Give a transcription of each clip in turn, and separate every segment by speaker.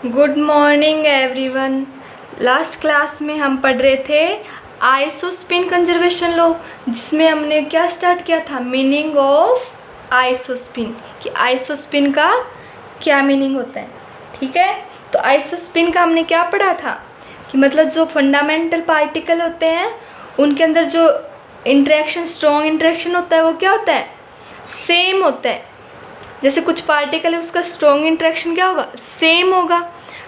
Speaker 1: Good morning everyone. Last class में हम पढ़ रहे थे आइसोस्पिन कंजर्वेशन लॉ, जिसमें हमने क्या स्टार्ट किया था, मीनिंग ऑफ आइसोस्पिन, कि आइसोस्पिन का क्या मीनिंग होता है। ठीक है, तो आइसोस्पिन का हमने क्या पढ़ा था कि मतलब जो फंडामेंटल पार्टिकल होते हैं उनके अंदर जो इंटरेक्शन, स्ट्रॉन्ग इंटरेक्शन होता है वो क्या होता है, सेम होता है। जैसे कुछ पार्टिकल है उसका स्ट्रॉन्ग इंटरेक्शन क्या होगा, सेम होगा,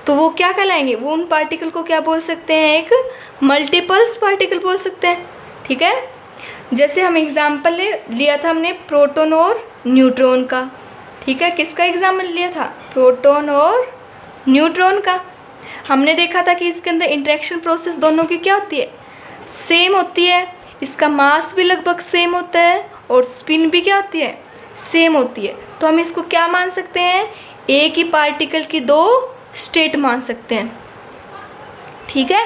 Speaker 1: तो वो क्या कहलाएंगे, वो उन पार्टिकल को क्या बोल सकते हैं, एक मल्टीपल्स पार्टिकल बोल सकते हैं। ठीक है, जैसे हम एग्जाम्पल लिया था हमने प्रोटॉन और न्यूट्रॉन का। ठीक है, किसका एग्जाम्पल लिया था, प्रोटॉन और न्यूट्रॉन का। हमने देखा था कि इसके अंदर इंटरेक्शन प्रोसेस दोनों की क्या होती है, सेम होती है। इसका मास भी लगभग सेम होता है और स्पिन भी क्या होती है, सेम होती है। तो हम इसको क्या मान सकते हैं, एक ही पार्टिकल की दो स्टेट मान सकते हैं। ठीक है,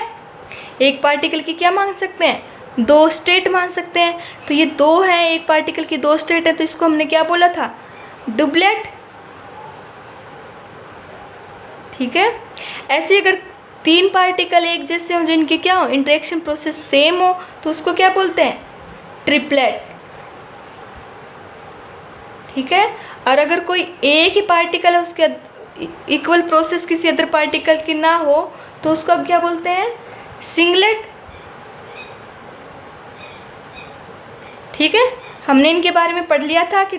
Speaker 1: एक पार्टिकल की क्या मान सकते हैं, दो स्टेट मान सकते हैं। तो ये दो हैं, एक पार्टिकल की दो स्टेट है, तो इसको हमने क्या बोला था, डुप्लेट। ठीक है, ऐसे अगर तीन पार्टिकल एक जैसे हो, जिनकी क्या हो, इंटरेक्शन प्रोसेस सेम हो, तो उसको क्या बोलते हैं, ट्रिपलेट। ठीक है, और अगर कोई एक ही पार्टिकल है उसके इक्वल प्रोसेस किसी अदर पार्टिकल की ना हो, तो उसको अब क्या बोलते हैं, सिंगलेट। ठीक है, हमने इनके बारे में पढ़ लिया था कि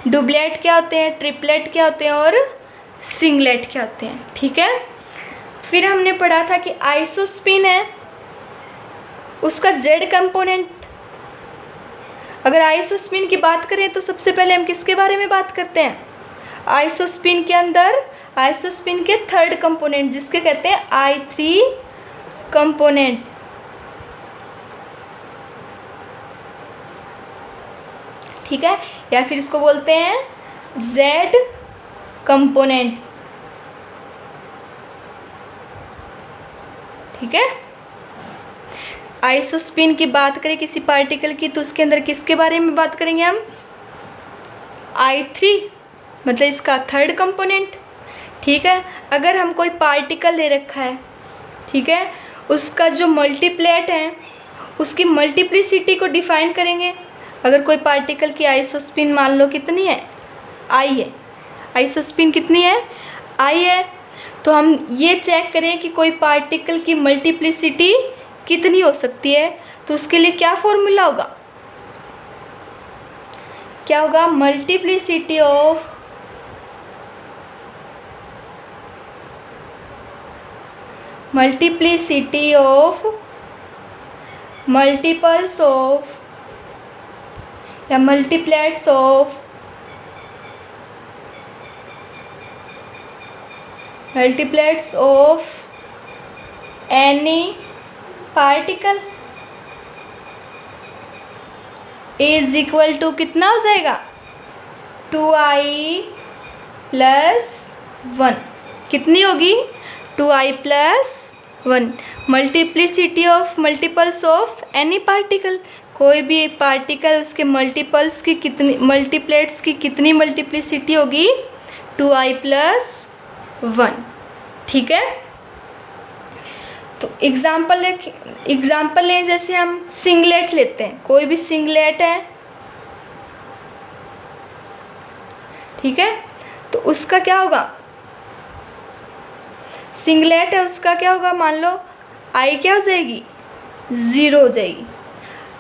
Speaker 1: डुप्लेट क्या होते हैं, ट्रिपलेट क्या होते हैं और सिंगलेट क्या होते हैं। ठीक है, फिर हमने पढ़ा था कि आइसोस्पिन है, उसका जेड कंपोनेंट। अगर आइसोस्पिन की बात करें तो सबसे पहले हम किसके बारे में बात करते हैं, आइसोस्पिन के अंदर आइसोस्पिन के थर्ड कंपोनेंट, जिसके कहते हैं I3 कंपोनेंट। ठीक है, या फिर इसको बोलते हैं Z कंपोनेंट। ठीक है, आइसोस्पिन की बात करें किसी पार्टिकल की, तो उसके अंदर किसके बारे में बात करेंगे हम, I3, मतलब इसका थर्ड कंपोनेंट। ठीक है, अगर हम कोई पार्टिकल ले रखा है, ठीक है, उसका जो मल्टीप्लेट है उसकी मल्टीप्लिसिटी को डिफाइन करेंगे। अगर कोई पार्टिकल की आइसोस्पिन मान लो कितनी है, I है, आइसोस्पिन कितनी है, I है, तो हम ये चेक करें कि कोई पार्टिकल की मल्टीप्लिसिटी कितनी हो सकती है। तो उसके लिए क्या फॉर्मूला होगा, क्या होगा, मल्टीप्लिसिटी ऑफ मल्टीपल्स ऑफ या multiplets of any particle is equal to कितना हो जाएगा, 2i प्लस 1। कितनी होगी, 2i plus 1। Multiplicity of multiples of any particle, कोई भी एक पार्टिकल उसके मल्टीपल्स की कितनी, मल्टीप्लेट्स की कितनी मल्टीप्लिसिटी होगी, 2i प्लस 1। ठीक है, तो एग्जाम्पल लें, जैसे हम सिंगलेट लेते हैं, कोई भी सिंगलेट है, ठीक है, तो उसका क्या होगा, सिंगलेट है उसका क्या होगा, मान लो I क्या हो जाएगी, 0 हो जाएगी।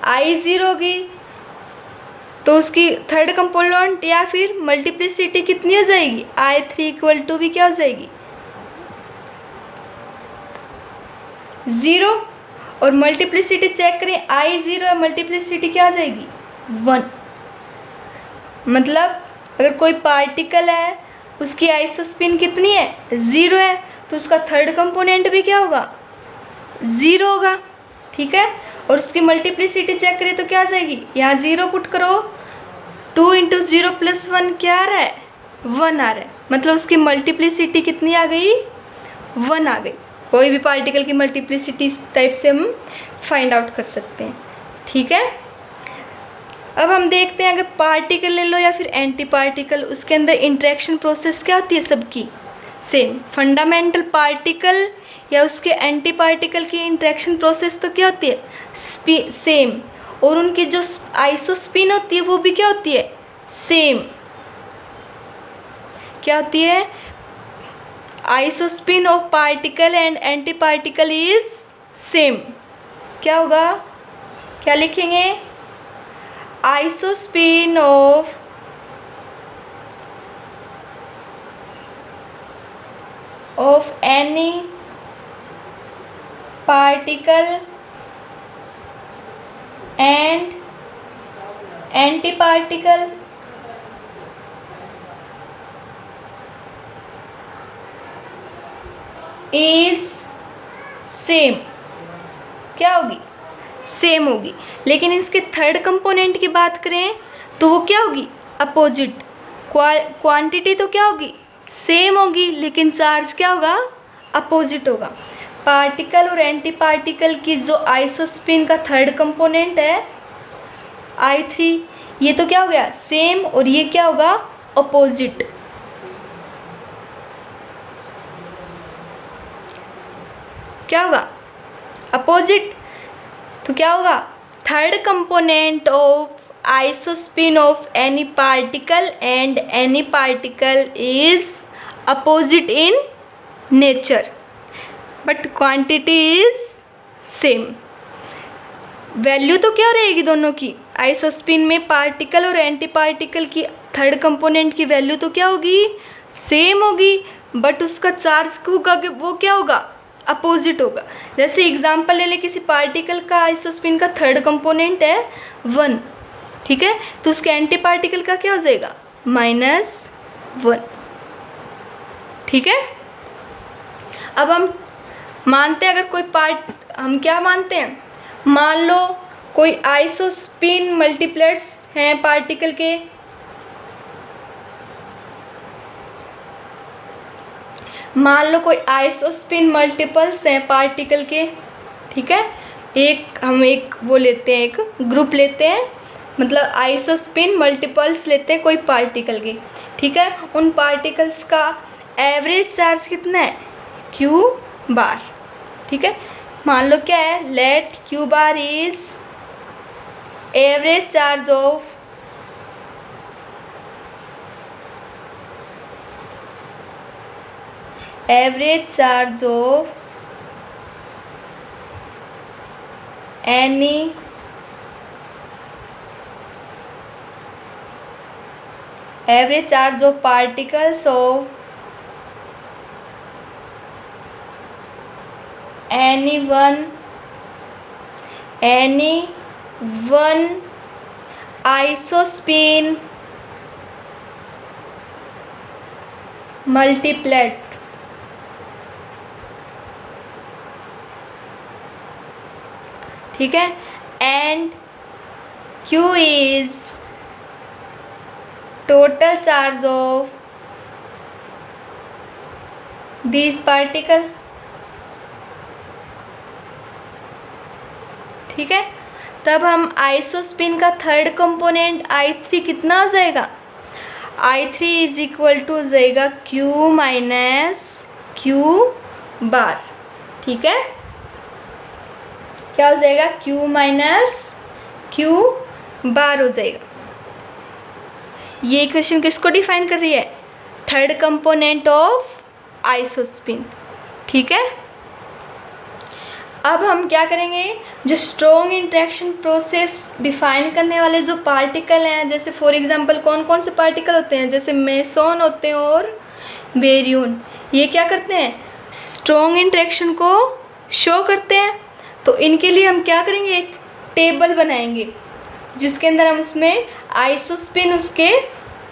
Speaker 1: I 0 होगी तो उसकी थर्ड कंपोनेंट या फिर मल्टीप्लिसिटी कितनी हो जाएगी, I3 इक्वल टू भी क्या हो जाएगी, 0। और मल्टीप्लिसिटी चेक करें, I 0 है, मल्टीप्लिसिटी क्या आ जाएगी, 1। मतलब अगर कोई पार्टिकल है उसकी आइसोस्पिन कितनी है, 0 है, तो उसका थर्ड कंपोनेंट भी क्या होगा, 0 होगा। ठीक है, और उसकी मल्टीप्लिसिटी चेक करें तो क्या आ जाएगी, यहाँ 0 पुट करो, 2 × 0 + 1 क्या आ रहा है, 1 आ रहा है। मतलब उसकी मल्टीप्लिसिटी कितनी आ गई, 1 आ गई। कोई भी पार्टिकल की मल्टीप्लिसिटी इस टाइप से हम फाइंड आउट कर सकते हैं। ठीक है, अब हम देखते हैं अगर पार्टिकल ले लो या फिर एंटी पार्टिकल, उसके अंदर इंटरेक्शन प्रोसेस क्या होती है सबकी, सेम। फंडामेंटल पार्टिकल या उसके एंटी पार्टिकल की इंटरेक्शन प्रोसेस तो क्या होती है, सेम, और उनकी जो आइसोस्पिन होती है वो भी क्या होती है, सेम। क्या होती है, isospin of particle and anti particle is same. क्या होगा, क्या लिखेंगे, isospin of any particle and antiparticle is same। क्या होगी, सेम होगी। लेकिन इसके थर्ड कंपोनेंट की बात करें तो वो क्या होगी, अपोजिट। क्वांटिटी तो क्या होगी, सेम होगी, लेकिन चार्ज क्या होगा, अपोजिट होगा। पार्टिकल और एंटी पार्टिकल की जो आइसोस्पिन का थर्ड कंपोनेंट है I3, ये तो क्या हो गया, सेम, और ये क्या होगा, अपोजिट। क्या होगा, अपोजिट। तो क्या होगा, third component of isospin of any particle and any particle is opposite in nature but quantity is same. Value तो क्या रहेगी दोनों की, आइसोस्पिन में पार्टिकल और एंटी पार्टिकल की थर्ड कंपोनेंट की वैल्यू तो क्या होगी, सेम होगी, बट उसका चार्ज होगा कि वो क्या होगा, अपोजिट होगा। जैसे एग्जांपल ले ले, किसी पार्टिकल का आइसोस्पिन का थर्ड कंपोनेंट है 1, ठीक है, तो उसके एंटी पार्टिकल का क्या हो जाएगा, -1, ठीक है। अब हम मानते हैं, अगर कोई हम क्या मानते हैं, मान लो कोई आइसोस्पिन मल्टीप्लेट्स हैं पार्टिकल के, मान लो कोई आइसोस्पिन मल्टीपल्स हैं पार्टिकल के, ठीक है। हम एक वो लेते हैं, एक ग्रुप लेते हैं, मतलब आइसोस्पिन मल्टीपल्स लेते हैं कोई पार्टिकल के, ठीक है। उन पार्टिकल्स का एवरेज चार्ज कितना है, Q बार, ठीक है। मान लो क्या है, let Q bar is average charge of any average charge of particles of any one isospin multiplet, ठीक है, and Q is total charge of this particle, ठीक है। तब हम आइसोस्पिन का थर्ड कंपोनेंट I3 कितना हो जाएगा, I3 इज इक्वल टू हो जाएगा Q माइनस Q बार, ठीक है। क्या हो जाएगा, Q माइनस Q बार हो जाएगा। ये इक्वेशन किसको डिफाइन कर रही है, थर्ड कंपोनेंट ऑफ आइसोस्पिन, ठीक है। अब हम क्या करेंगे, जो स्ट्रॉन्ग इंटरेक्शन प्रोसेस डिफाइन करने वाले जो पार्टिकल हैं, जैसे फॉर एग्जांपल कौन कौन से पार्टिकल होते हैं, जैसे मेसोन होते हैं और बेरियन, ये क्या करते हैं, स्ट्रॉन्ग इंटरेक्शन को शो करते हैं। तो इनके लिए हम क्या करेंगे, एक टेबल बनाएंगे जिसके अंदर हम उसमें आइसोस्पिन, उसके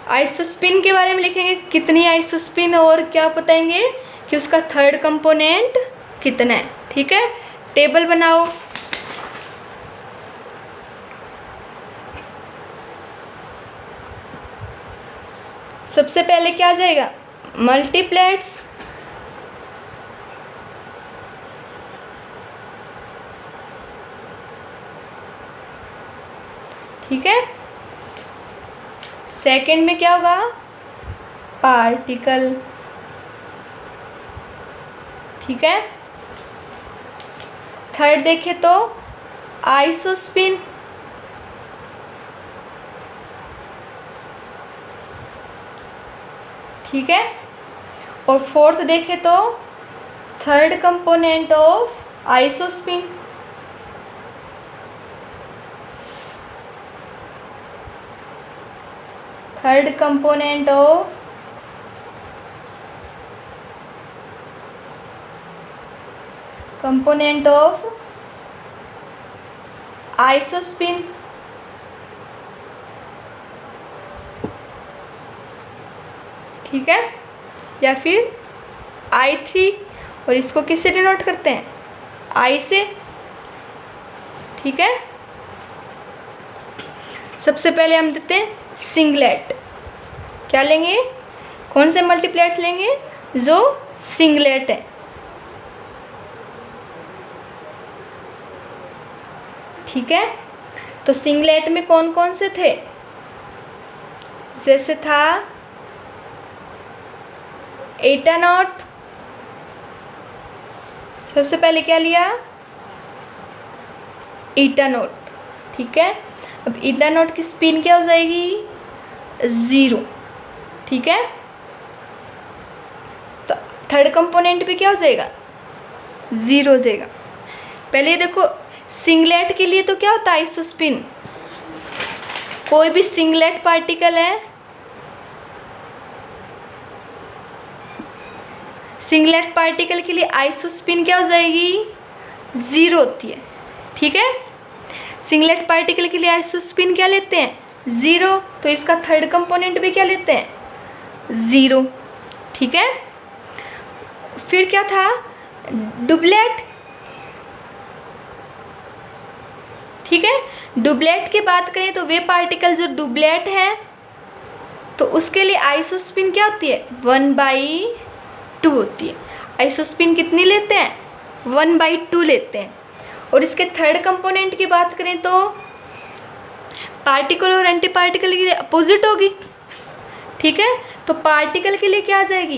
Speaker 1: आइसोस्पिन के बारे में लिखेंगे, कितनी आइसोस्पिन, और क्या बताएंगे कि उसका थर्ड कंपोनेंट कितना है, ठीक है। टेबल बनाओ। सबसे पहले क्या आ जाएगा, मल्टीप्लेट्स, ठीक है। सेकंड में क्या होगा, पार्टिकल, ठीक है। थर्ड देखें तो आइसोस्पिन, ठीक है। और फोर्थ देखें तो third component of isospin, third component of isospin, ठीक है। या फिर I3, और इसको किससे डिनोट करते हैं? I से, ठीक है। सबसे पहले हम देते हैं सिंगलेट। क्या लेंगे? कौन से मल्टीप्लेट लेंगे? जो सिंगलेट है, ठीक है। तो सिंगलेट में कौन कौन से थे? जैसे था एटानॉट, सबसे पहले क्या लिया? एटानॉट, ठीक है। अब एटानॉट की स्पिन क्या हो जाएगी? 0, ठीक है। तो थर्ड कंपोनेंट भी क्या हो जाएगा? 0 हो जाएगा। पहले देखो सिंगलेट के लिए तो क्या होता है? आइसोस्पिन, कोई भी सिंगलेट पार्टिकल है, सिंगलेट पार्टिकल के लिए आइसोस्पिन क्या हो जाएगी? 0 होती है, ठीक है। सिंगलेट पार्टिकल के लिए आइसोस्पिन क्या लेते हैं? 0। तो इसका थर्ड कंपोनेंट भी क्या लेते हैं? 0, ठीक है। फिर क्या था? डुप्लेट, ठीक है। डुप्लेट की बात करें तो वे पार्टिकल जो डुप्लेट हैं तो उसके लिए आइसोस्पिन क्या होती है? 1/2 होती है। आइसोस्पिन कितनी लेते हैं? 1/2 लेते हैं। और इसके थर्ड कंपोनेंट की बात करें तो पार्टिकल और एंटी पार्टिकल के लिए अपोजिट होगी, ठीक है। तो पार्टिकल के लिए क्या आ जाएगी?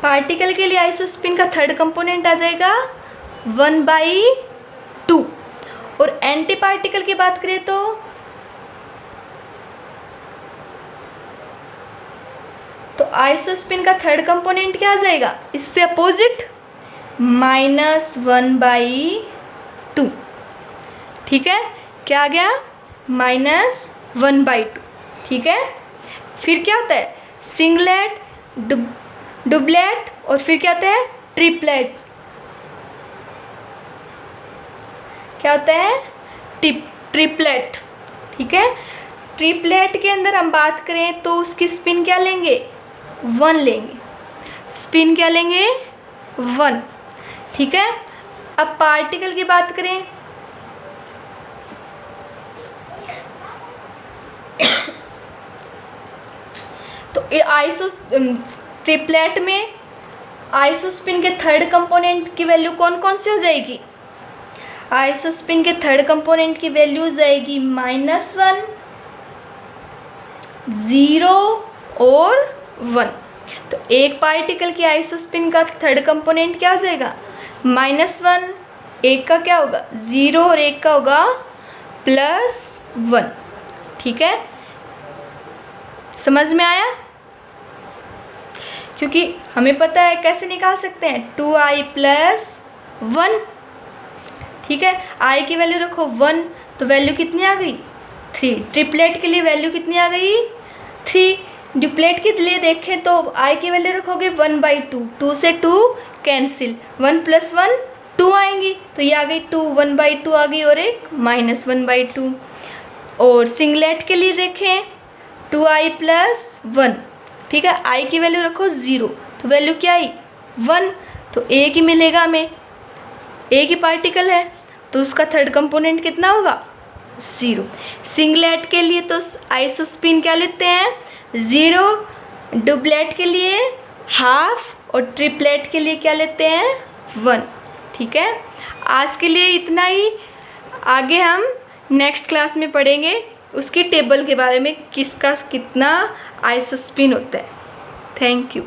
Speaker 1: पार्टिकल के लिए आइसोस्पिन का थर्ड कंपोनेंट आ जाएगा 1/2। और एंटी पार्टिकल की बात करें तो आइसोस्पिन का थर्ड कंपोनेंट क्या आ जाएगा? इससे अपोजिट -1/2, ठीक है। क्या आ गया? -1/2, ठीक है। फिर क्या होता है? सिंगलेट, डुप्लेट, और फिर क्या होता है? ट्रिपलेट। क्या होता है? ट्रिपलेट, ठीक है। ट्रिपलेट के अंदर हम बात करें तो उसकी स्पिन क्या लेंगे? 1 लेंगे। स्पिन क्या लेंगे? 1, ठीक है। अब पार्टिकल की बात करें तो ट्रिपलेट में आइसोस्पिन के थर्ड कंपोनेंट की वैल्यू कौन कौन सी हो जाएगी? आइसोस्पिन के थर्ड कंपोनेंट की वैल्यू हो जाएगी -1, 0 और 1। तो एक पार्टिकल की आइसोस्पिन का थर्ड कंपोनेंट क्या हो जाएगा? -1, एक का क्या होगा? 0, और एक का होगा +1, ठीक है। समझ में आया? क्योंकि हमें पता है कैसे निकाल सकते हैं, 2i + 1, ठीक है। i की वैल्यू रखो 1, तो वैल्यू कितनी आ गई? 3। ट्रिपलेट के लिए वैल्यू कितनी आ गई? 3। डुप्लेट के लिए देखें तो i की वैल्यू रखोगे 1/2, 2 से 2 कैंसिल, 1 + 1 2 आएंगी, तो ये आ गई 2, 1/2 आ गई, और एक -1/2। और सिंगलेट के लिए देखें 2i + 1, ठीक है। i की वैल्यू रखो 0, तो वैल्यू क्या आई? 1, तो एक ही मिलेगा हमें, एक ही पार्टिकल है, तो उसका थर्ड कंपोनेंट कितना होगा? 0। सिंगलेट के लिए तो आइसोस्पिन क्या लेते हैं? 0। डुप्लेट के लिए ½ और ट्रिपलेट के लिए क्या लेते हैं? 1, ठीक है। आज के लिए इतना ही। आगे हम नेक्स्ट क्लास में पढ़ेंगे उसकी टेबल के बारे में, किसका कितना आइसोस्पिन होता है। Thank you.